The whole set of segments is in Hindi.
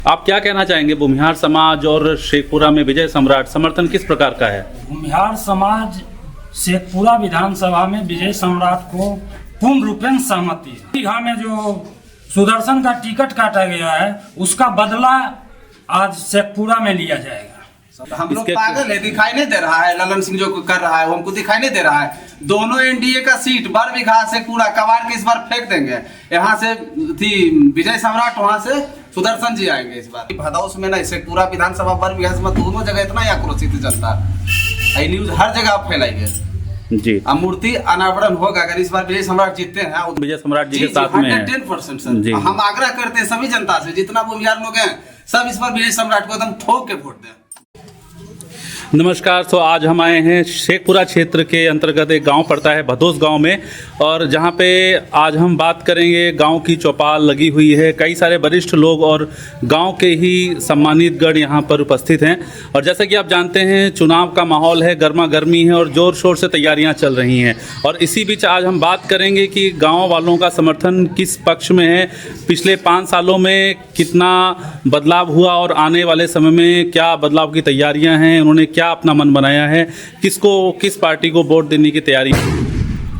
आप क्या कहना चाहेंगे? भूमिहार समाज और शेखपुरा में विजय सम्राट समर्थन किस प्रकार का है? भूमिहार समाज शेखपुरा विधानसभा में विजय सम्राट को पूर्ण रूपेण सहमति है। बीघा में जो सुदर्शन का टिकट काटा गया है उसका बदला आज शेखपुरा में लिया जाएगा। हम लोग पागल है, दिखाई नहीं दे रहा है ललन सिंह जो कर रहा है, हमको दिखाई नहीं दे रहा है। दोनों एनडीए का सीट बरबीघा से पूरा कबाड़ के इस बार फेंक देंगे। यहाँ से थी विजय सम्राट, वहाँ से सुदर्शन जी आएंगे इस बार। भदौस में ना शेखपुरा विधानसभा बरबीघा से दोनों जगह इतना ही आक्रोशित जनता, न्यूज हर जगह आप फैलाएंगे जी। मूर्ति अनावरण होगा अगर इस बार विजय सम्राट जीतते हैं। विजय सम्राट जी के साथ में 110% हम आग्रह करते हैं सभी जनता से, जितना भूमिहार लोग हैं सब इस बार विजय सम्राट को एकदम ठोक के वोट दें। नमस्कार। तो आज हम आए हैं शेखपुरा क्षेत्र के अंतर्गत एक गांव पड़ता है भदौस गांव में, और जहां पे आज हम बात करेंगे। गांव की चौपाल लगी हुई है, कई सारे वरिष्ठ लोग और गांव के ही सम्मानित गण यहां पर उपस्थित हैं। और जैसा कि आप जानते हैं चुनाव का माहौल है, गर्मा गर्मी है और ज़ोर शोर से तैयारियां चल रही हैं। और इसी बीच आज हम बात करेंगे कि गाँव वालों का समर्थन किस पक्ष में है, पिछले 5 सालों में कितना बदलाव हुआ और आने वाले समय में क्या बदलाव की तैयारियाँ हैं, उन्होंने क्या अपना मन बनाया है, किसको किस पार्टी को वोट देने की तैयारी।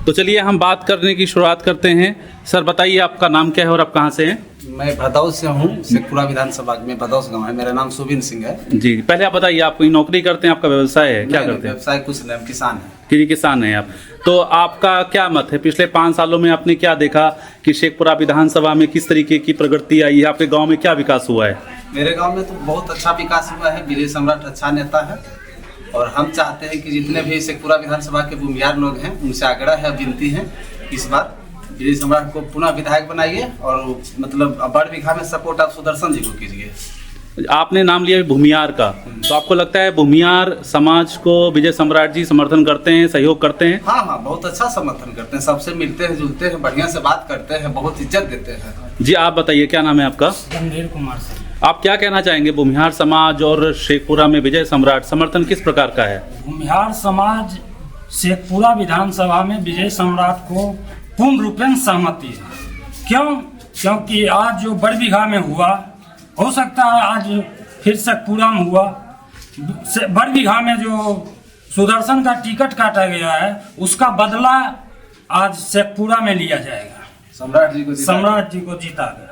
तो चलिए हम बात करने की शुरुआत करते हैं। सर बताइए आपका नाम क्या है और आप कहाँ से हैं? मैं भदौस से हूँ, शेखपुरा विधानसभा में भदौस गांव है। मेरा नाम सुबिन सिंह है जी। पहले आप बताइए, आप कोई नौकरी करते हैं, आपका व्यवसाय है, क्या करते हैं? व्यवसाय कुछ नहीं, किसान है। किसान हैं आप। तो आपका क्या मत है, पिछले 5 सालों में आपने क्या देखा कि शेखपुरा विधानसभा में किस तरीके की प्रगति आई है, आपके गाँव में क्या विकास हुआ है? मेरे गाँव में तो बहुत अच्छा विकास हुआ है। विजय सम्राट अच्छा नेता है और हम चाहते हैं कि जितने भी शेखपुरा विधानसभा के भूमिहार लोग हैं उनसे आग्रह है, विनती है, इस बार विजय सम्राट को पुनः विधायक बनाइए और मतलब बरबीघा में सपोर्ट आप सुदर्शन जी को कीजिए। आपने नाम लिया भूमिहार का, तो आपको लगता है भूमिहार समाज को विजय सम्राट जी समर्थन करते हैं, सहयोग करते हैं? हाँ, बहुत अच्छा समर्थन करते हैं, सबसे मिलते हैं जुलते हैं, बढ़िया से बात करते हैं, बहुत इज्जत देते हैं जी। आप बताइए क्या नाम है आपका? गंभीर कुमार सिंह। आप क्या कहना चाहेंगे? भूमिहार समाज और शेखपुरा में विजय सम्राट समर्थन किस प्रकार का है? भूमिहार समाज शेखपुरा विधानसभा में विजय सम्राट को पूर्ण रूपेण सहमति है। क्योंकि आज जो बरबीघा में हुआ, हो सकता है आज फिर शेखपुरा में हुआ। बरबीघा में जो सुदर्शन का टिकट काटा गया है उसका बदला आज शेखपुरा में लिया जाएगा। सम्राट जी को जीता गया।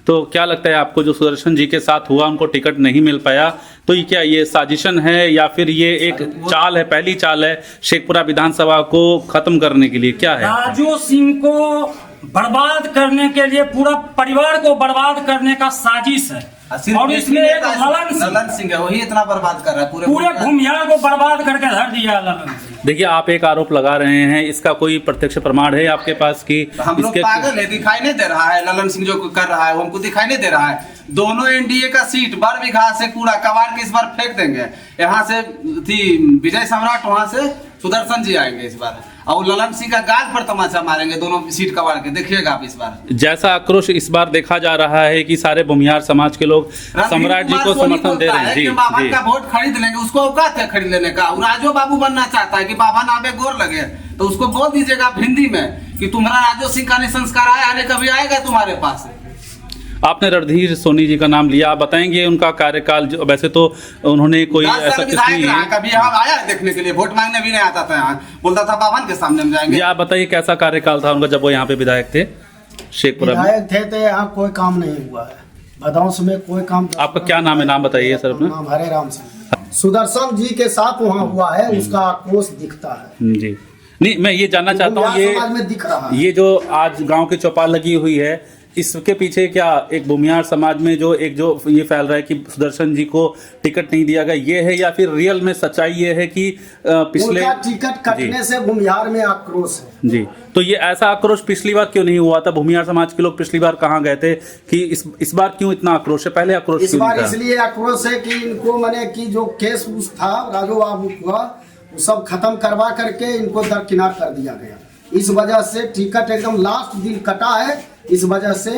तो क्या लगता है आपको, जो सुदर्शन जी के साथ हुआ उनको टिकट नहीं मिल पाया, तो ये क्या ये साजिशन है या फिर ये एक चाल है, पहली चाल है शेखपुरा विधानसभा को खत्म करने के लिए? क्या है? राजू सिंह को बर्बाद करने के लिए, पूरा परिवार को बर्बाद करने का साजिश है। और इसमें एक ललन सिंह है, वही इतना बर्बाद कर रहा है, पूरे भूमिहार को बर्बाद करके धर दिया ललन सिंह। देखिए आप एक आरोप लगा रहे हैं, इसका कोई प्रत्यक्ष प्रमाण है आपके पास कि हम लोग पागल है, दिखाई नहीं दे रहा है ललन सिंह जो कर रहा है, हमको दिखाई नहीं दे रहा है। दोनों एनडीए का सीट बरबीघा से पूरा कबाड़ के इस बार फेंक देंगे। यहाँ से थी विजय सम्राट, वहाँ से सुदर्शन जी आएंगे इस बार, और ललन सिंह का गाल पर तमाचा मारेंगे दोनों सीट कबाड़ के, देखिएगा आप इस बार। जैसा आक्रोश इस बार देखा जा रहा है कि सारे भूमिहार समाज के लोग सम्राट जी को समर्थन दे रहे हैं जी। बाबा का वोट खरीद लेंगे, उसको औकात है खरीद लेने का। राजो बाबू बनना चाहता है कि बाबा नामे गोर लगे, तो उसको बोल दीजिएगा आप हिंदी में कि तुम्हारा राजो सिंह का संस्कार आने कभी आएगा तुम्हारे पास। आपने रणधीर सोनी जी का नाम लिया, आप बताएंगे उनका कार्यकाल? जो वैसे तो उन्होंने कोई ऐसा कभी यहाँ आया देखने के लिए, वोट मांगने भी नहीं आता था, यहाँ बोलता था बावन के सामने में जाएंगे। आप बताइए कैसा कार्यकाल था उनका जब वो यहाँ पे विधायक थे शेखपुरा में? विधायक थे तो यहाँ कोई काम नहीं हुआ है, भदौस में कोई काम। आपका क्या नाम है, नाम बताइए सर अपना? नाम हरे राम सिंह। सुदर्शन जी के साथ वहाँ हुआ है, उसका आक्रोश दिखता है जी। नहीं, मैं ये जानना चाहता हूँ, ये जो आज गाँव की चौपाल लगी हुई है, इसके पीछे क्या एक भूमिहार समाज में जो ये फैल रहा है कि सुदर्शन जी को टिकट नहीं दिया गया, ये है, या फिर रियल में सच्चाई ये है कि पिछले टिकट कटने से भूमिहार में आक्रोश है जी? तो ये ऐसा आक्रोश पिछली बार क्यों नहीं हुआ था? भूमिहार समाज के लोग पिछली बार कहाँ गए थे कि इस बार क्यों इतना आक्रोश है? पहले आक्रोश इस बार इसलिए आक्रोश है कि इनको मैंने कि जो केस था राजू बाबू का, वो सब खत्म करवा करके इनको दरकिनार कर दिया गया। इस वजह से टिकट एकदम लास्ट दिन कटा है, इस वजह से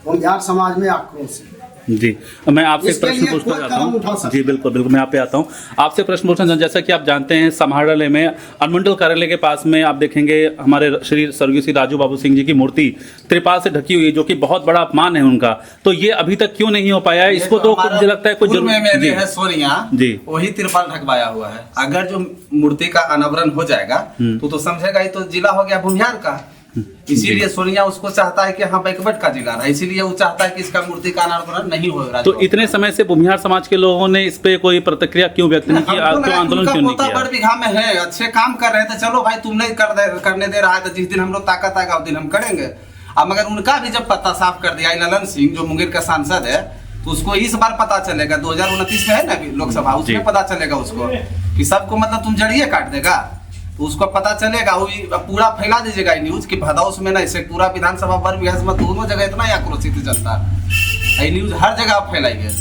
भूमिहार समाज में आक्रोश है। जी, मैं आपसे एक इसके प्रश्न लिए पूछना कोई चाहता कदम उठा हूँ। सकता जी बिल्कुल बिल्कुल, मैं यहाँ पे आता हूँ। आपसे प्रश्न पूछना चाहता हूँ, जैसा कि आप जानते हैं समाहरणालय में अनुमंडल कार्यालय के पास में आप देखेंगे हमारे श्री स्वर्गीय श्री राजू बाबू सिंह जी की मूर्ति त्रिपाल से ढकी हुई है, जो कि बहुत बड़ा अपमान है उनका। तो ये अभी तक क्यों नहीं हो पाया है? इसको तो मुझे लगता है कुछ पूर्व में जी है सोनिया जी वही तिरपाल ढकवाया हुआ है। अगर जो मूर्ति का अनावरण हो जाएगा तो समझेगा ये तो जिला हो गया भूमिहार का। इसीलिए सोनिया उसको चाहता है कि हाँ बैकवर्ड का जिला रहा, इसीलिए वो चाहता है कि इसका मूर्ति का अनावरण नहीं हो रहा। तो इतने समय से भूमिहार समाज के लोगों ने इस पे कोई प्रतिक्रिया क्यों व्यक्त नहीं की, क्यों आंदोलन क्यों नहीं किया? बड़ बीघा में है, अच्छे काम कर रहे हैं, तो चलो भाई तुम नहीं करने दे रहा है, तो जिस दिन हम लोग ताकत आएगा उस दिन हम करेंगे। अब मगर उनका भी जब पता साफ कर दिया ललन सिंह जो मुंगेर का सांसद है, तो उसको इस बार पता चलेगा 2029 में है ना लोकसभा, उसमें पता चलेगा उसको कि सबको मतलब तुम जड़िए काट देगा, तो उसको पता चलेगा। वो पूरा फैला दीजिएगा न्यूज कि भदौस में ना इसे पूरा विधानसभा वर विधानसभा दोनों जगह इतना ही आक्रोशित है जनता, ये न्यूज हर जगह आप फैलाइए।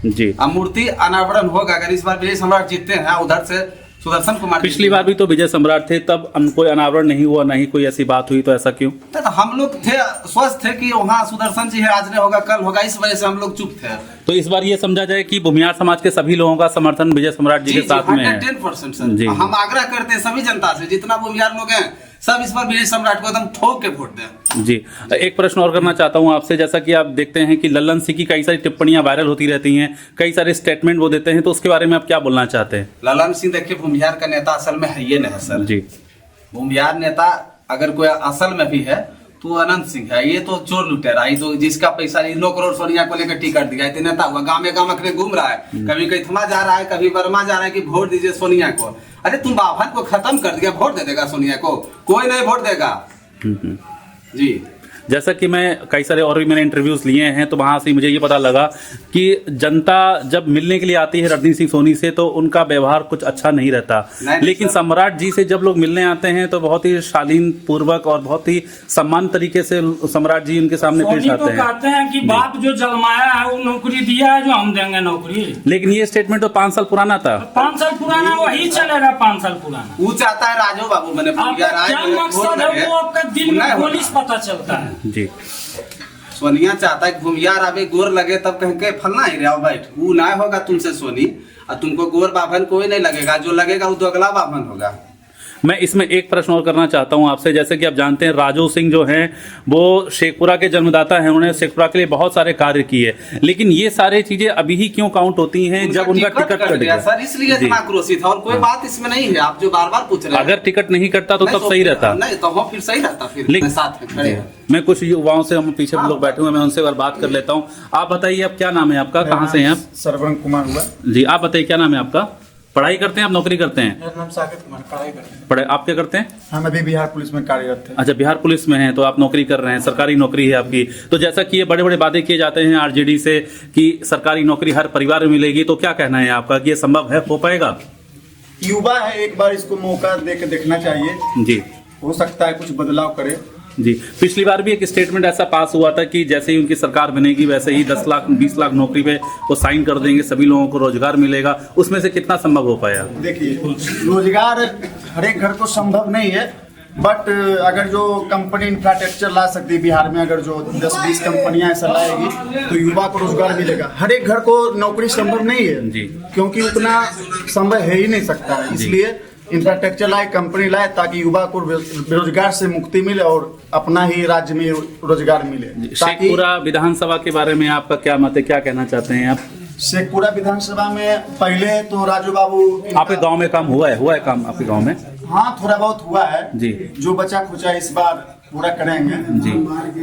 जी, अब मूर्ति अनावरण होगा। अगर इस बार विजय सम्राट जीतते हैं, उधर से सुदर्शन कुमार, पिछली बार भी तो विजय सम्राट थे, तब कोई अनावरण नहीं हुआ, नहीं कोई ऐसी बात हुई, तो ऐसा क्यों? तो हम लोग थे स्वस्थ थे कि वहाँ सुदर्शन जी है, आज नहीं होगा कल होगा, इस वजह से हम लोग चुप थे। तो इस बार ये समझा जाए कि भूमिहार समाज के सभी लोगों का समर्थन विजय सम्राट जी के साथ में है। 110% सर, हम आग्रह करते हैं सभी जनता से, जितना भूमिहार लोग हैं सब इस बार विजय सम्राट को एकदम ठोक के वोट दें। जी, एक प्रश्न और करना चाहता हूं आपसे, जैसा कि आप देखते हैं कि लल्लन सिंह की कई सारी टिप्पणियां वायरल होती रहती हैं, कई सारे स्टेटमेंट वो देते हैं, तो उसके बारे में आप क्या बोलना चाहते हैं? ललन सिंह देखिए भूमिहार का नेता असल में है ये नहीं सर जी, भूमिहार नेता अगर कोई असल में भी है तो अनंत सिंह है। ये तो चोर लुटेरा, ये तो जिसका पैसा 9 करोड़ सोनिया को लेकर टिकट दिया, इतने नेता हुआ, गाँव में गाँव घूम रहा है, कभी कैथमा जा रहा है, कभी वर्मा जा रहा है कि वोट दीजिए सोनिया को। अरे तुम बाभन को खत्म कर दिया, वोट दे देगा सोनिया को? कोई नहीं वोट देगा। जी, जैसा कि मैं कई सारे और भी मैंने इंटरव्यूज लिए हैं, तो वहां से मुझे ये पता लगा कि जनता जब मिलने के लिए आती है रणदीप सिंह सोनी से, तो उनका व्यवहार कुछ अच्छा नहीं रहता, लेकिन सम्राट जी से जब लोग मिलने आते हैं तो बहुत ही शालीन पूर्वक और बहुत ही सम्मान तरीके से सम्राट जी उनके सामने पेश आते हैं। कहते हैं कि बाप जो जलमाया है वो नौकरी दिया है, जो हम देंगे नौकरी। लेकिन ये स्टेटमेंट तो 5 साल पुराना था। 5 साल पुराना वही चलेगा, 5 साल पुराना। वो चाहता है राजू बाबू मैंने आपका क्या मकसद है वो आपका दिल में गोली से पता चलता है। जी, सोनिया चाहता है कि भूमिहार अभी गोर लगे तब कहें के फलना ही रहा बैठ, वो ना होगा तुमसे सोनी, और तुमको गोर बाभन कोई नहीं लगेगा, जो लगेगा वो दोगला बाभन होगा। मैं इसमें एक प्रश्न और करना चाहता हूं आपसे, जैसे कि आप जानते हैं राजू सिंह जो हैं वो शेखपुरा के जन्मदाता हैं, उन्होंने शेखपुरा के लिए बहुत सारे कार्य किए, लेकिन ये सारे चीजें अभी ही क्यों काउंट होती हैं जब उनका टिकट कट गया? सर इसलिए इतना आक्रोशित है, और कोई बात इसमें नहीं है। आप जो बार बार पूछ रहे हैं, अगर टिकट नहीं कटता तो तब सही रहता। नहीं तो हम फिर सही रहता, फिर साथ में खड़े हैं। मैं कुछ युवाओं से, हम पीछे लोग बैठे हुए हैं, मैं उनसे एक बार बात कर लेता हूँ। आप बताइए, आप क्या नाम है आपका, कहाँ से हैं आप? सरवण कुमार हुआ। जी, आप बताइए क्या नाम है आपका? पढ़ाई करते हैं आप, नौकरी करते हैं? मेरा नाम साकेत कुमार, पढ़ाई करते हैं। पढ़ाई आप क्या करते हैं? हम अभी बिहार पुलिस में कार्यरत थे। अच्छा, बिहार पुलिस में हैं, तो आप नौकरी कर रहे हैं, सरकारी नौकरी है आपकी। तो जैसा कि ये बड़े बड़े वादे किए जाते हैं आरजेडी से कि सरकारी नौकरी हर परिवार में मिलेगी, तो क्या कहना है आपका कि ये संभव है, हो पाएगा? युवा है, एक बार इसको मौका दे के देखना चाहिए। जी, हो सकता है कुछ बदलाव करे। जी, पिछली बार भी एक स्टेटमेंट ऐसा पास हुआ था कि जैसे ही उनकी सरकार बनेगी वैसे ही 10 लाख 20 लाख नौकरी पे वो साइन कर देंगे, सभी लोगों को रोजगार मिलेगा। उसमें से कितना संभव हो पाया? देखिए, रोजगार हर एक घर को संभव नहीं है, बट अगर जो कंपनी इंफ्रास्ट्रक्चर ला सकती है बिहार में, अगर जो 10-20 कंपनियां ऐसा लाएगी तो युवा को रोजगार मिलेगा। हर एक घर को नौकरी संभव नहीं है जी, क्योंकि उतना संभव है ही नहीं सकता है। इसलिए इंफ्रास्ट्रक्चर लाए, कंपनी लाए, ताकि युवा को बेरोजगार से मुक्ति मिले और अपना ही राज्य में रोजगार मिले। शेखपुरा विधानसभा के बारे में आपका क्या मत है, क्या कहना चाहते हैं आप? शेखपुरा विधानसभा में पहले तो राजू बाबू, आपके गांव में काम हुआ है काम आपके गांव में? हाँ, थोड़ा बहुत हुआ है जी, जो बचा खुचा इस बार पूरा करेंगे जी।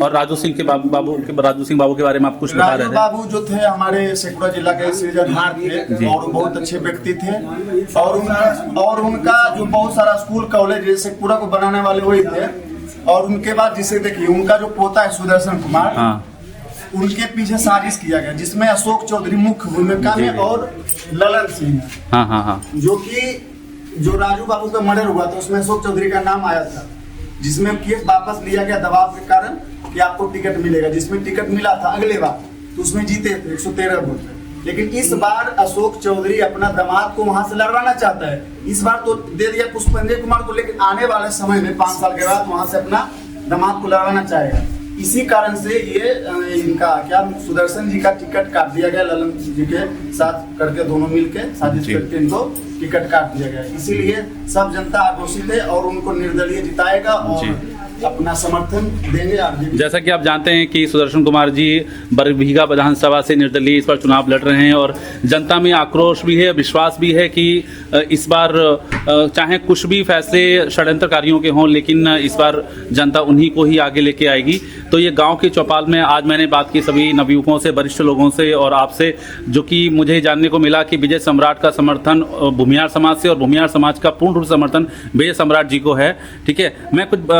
और राजू सिंह बाबू के बारे में आप कुछ बता रहे थे? राजू बाबू जो थे हमारे शेखपुरा जिला के सृजनहार थे और बहुत अच्छे व्यक्ति थे, और उनका जो बहुत सारा स्कूल कॉलेज शेखपुरा को बनाने वाले वही थे। और उनके बाद जिसे देखिए, उनका जो पोता है सुदर्शन कुमार, हाँ, उनके पीछे साजिश किया गया, जिसमें अशोक चौधरी मुख्य भूमिका में और ललन सिंह, हाँ हाँ हाँ, जो राजू बाबू का मर्डर हुआ था उसमें अशोक चौधरी का नाम आया था, जिसमें केस वापस लिया गया दबाव के कारण कि आपको टिकट मिलेगा। जिसमें टिकट मिला था अगले बार तो उसमें जीते थे 113 वोट, लेकिन इस बार अशोक चौधरी अपना दामाद को वहां से लड़वाना चाहता है। इस बार तो दे दिया पुष्पेंद्र कुमार को, लेकिन आने वाले समय में 5 साल के बाद वहां से अपना दामाद को लड़वाना चाहेगा। इसी कारण से ये इनका क्या सुदर्शन जी का टिकट काट दिया गया, ललन जी के साथ करके दोनों मिलके साजिश जी। करके इनको टिकट काट दिया गया। इसीलिए सब जनता आक्रोशित है और उनको निर्दलीय जिताएगा और जी। अपना समर्थन देंगे आगे। जैसा कि आप जानते हैं कि सुदर्शन कुमार जी बरबीघा विधानसभा से निर्दलीय इस बार चुनाव लड़ रहे हैं और जनता में आक्रोश भी है, विश्वास भी है कि इस बार चाहे कुछ भी फैसले षड्यंत्रकारियों के हों, लेकिन इस बार जनता उन्हीं को ही आगे लेके आएगी। तो ये गांव के चौपाल में आज मैंने बात की सभी नवयुवकों से, वरिष्ठ लोगों से और आपसे, जो कि मुझे जानने को मिला कि विजय सम्राट का समर्थन भूमियार समाज से और भूमियार समाज का पूर्ण रूप समर्थन विजय सम्राट जी को है। ठीक है, मैं कुछ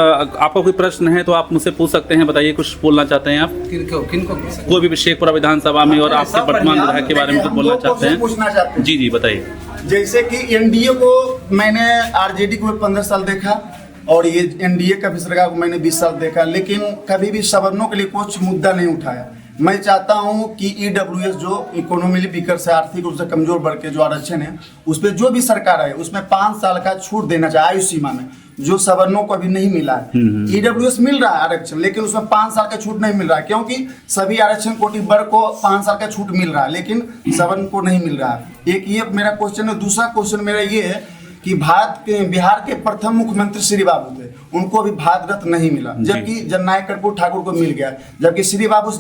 आपको कोई प्रश्न है तो आप मुझसे पूछ सकते हैं, बताइए कुछ बोलना चाहते हैं आप? किनको कोई भी शेखपुरा विधानसभा में और आपके वर्तमान विधायक के बारे में कुछ बोलना चाहते हैं? पूछना चाहते हैं। जी जी बताइए। जैसे कि एनडीए को मैंने आरजेडी को 15 साल देखा और ये एनडीए का भी सरकार को मैंने 20 साल देखा, लेकिन कभी भी सवर्णों के लिए कुछ मुद्दा नहीं उठाया। मैं चाहता हूं कि ईडब्ल्यूएस जो इकोनॉमिकली वीकर से आर्थिक रूप से कमजोर वर्ग के जो आरक्षण है उस पर जो भी सरकार है उसमें 5 साल का छूट देना चाहिए आयु सीमा में, जो सवर्णों को अभी नहीं मिला है। ईडब्ल्यूएस मिल रहा है आरक्षण, लेकिन उसमें 5 साल का छूट नहीं मिल रहा है, क्योंकि सभी आरक्षण कोटि वर्ग को 5 साल का छूट मिल रहा है, लेकिन सवर्ण को नहीं मिल रहा है। एक ये मेरा क्वेश्चन है। दूसरा क्वेश्चन मेरा ये है कि बिहार के प्रथम मुख्यमंत्री श्री बाबू थे, उनको अभी भारत रत्न नहीं मिला, जबकि जननायक कर्पूर ठाकुर को मिल गया। जबकि श्री बाबू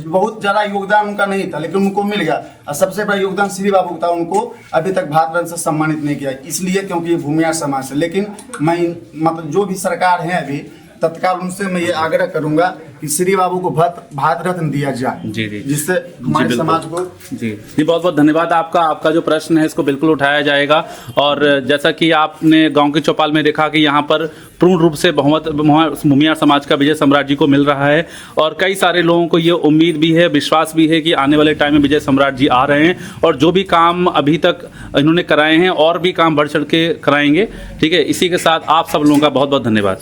बहुत ज्यादा योगदान उनका नहीं था, लेकिन उनको मिल गया। और सबसे बड़ा योगदान श्री बाबू था, उनको अभी तक भारत रत्न से सम्मानित नहीं किया, इसलिए क्योंकि ये भूमियार समाज से। लेकिन मैं मतलब जो भी सरकार है अभी तत्काल उनसे मैं ये आग्रह करूंगा कि श्री बाबू को भारत रत्न दिया जाए, जी जी, जिससे हमारे बिल्कुल। समाज को जी बहुत बहुत धन्यवाद आपका जो प्रश्न है इसको बिल्कुल उठाया जाएगा। और जैसा कि आपने गांव के चौपाल में देखा कि यहाँ पर पूर्ण रूप से बहुमत भूमियार समाज का विजय सम्राट जी को मिल रहा है और कई सारे लोगों को ये उम्मीद भी है, विश्वास भी है कि आने वाले टाइम में विजय सम्राट जी आ रहे हैं और जो भी काम अभी तक इन्होंने कराए हैं और भी काम बढ़ चढ़ के कराएंगे। ठीक है, इसी के साथ आप सब लोगों का बहुत बहुत धन्यवाद।